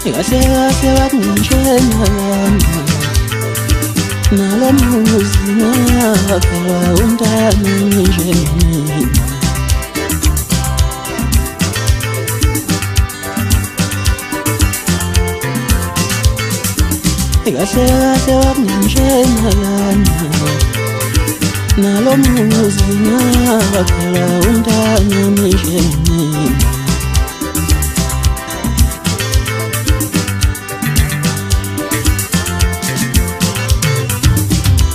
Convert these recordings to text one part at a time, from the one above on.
kahle kahle wakungishena nalo muzi ngakhala umntana njengamina kahle kahle wakungishena nalo muzi ngakhala umntana njengamina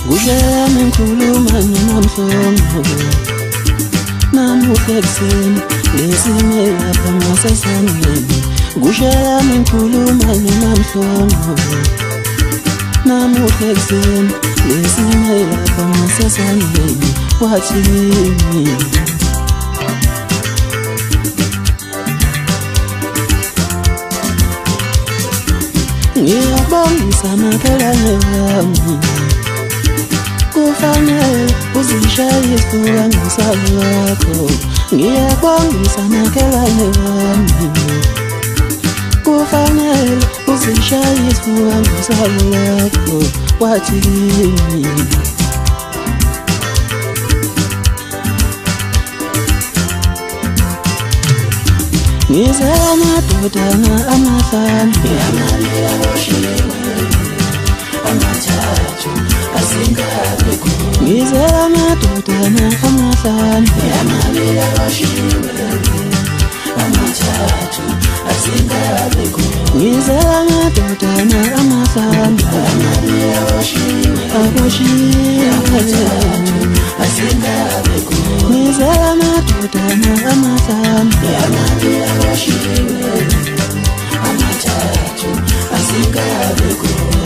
Gujame ngikhuluma nomhlongo namuhla ekuseni lesime lapha ngasesangeni Gujame ngikhuluma nomhlongo namuhla ekuseni lesime lapha ngasesangeni wathi ngiyabongisa makhelwane wami kufanele uzishaye isifuba ngesabo lakho ngiyabongisa makhelwane wami kufanele uzishaye isifuba ngesabo lakho wathi kimi ngizela amadodana amahlanu yamalila oshiwe amathathu asingabe khona ngizela amadodana amahlanu yamalila oshiwe amathathu asingabe khona ngizela amadodana amahlanu yamalila oshiwe amathathu asingabe khona ngizela amadodana amahlanu yamalila oshiwe amathathu asingabe khona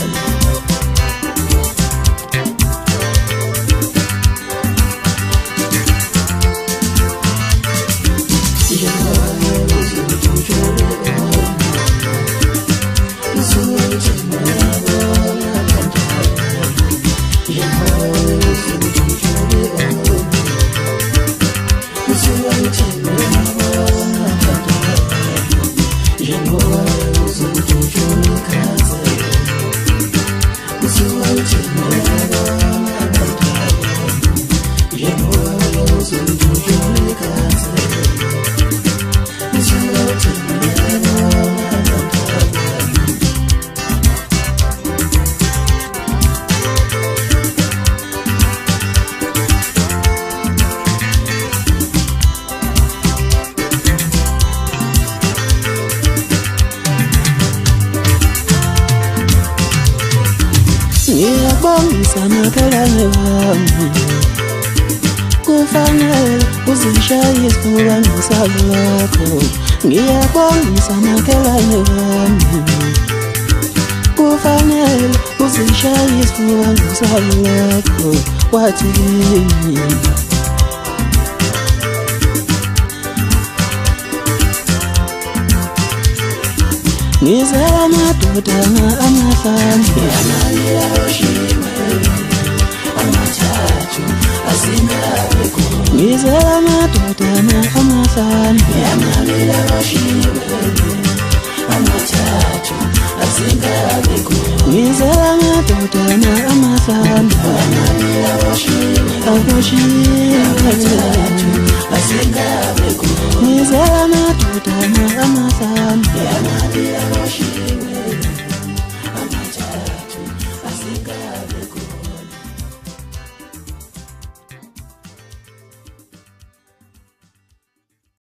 ngiyabongisa makhelwane wami kufanele uzishaye isifuba ngesabo lakho ngiyabongisa makhelwane wami kufanele uzishaye isifuba ngesabo lakho wathi kimi ngizela amadodana amahlanu yamalila oshiwe amathathu asingabe khona ngizela amadodana amahlanu yamalila oshiwe amathathu asingabe khona ngizela amadodana amahlanu yamalila oshiwe amathathu asingabe khona ngizela amadodana amahlanu yamalila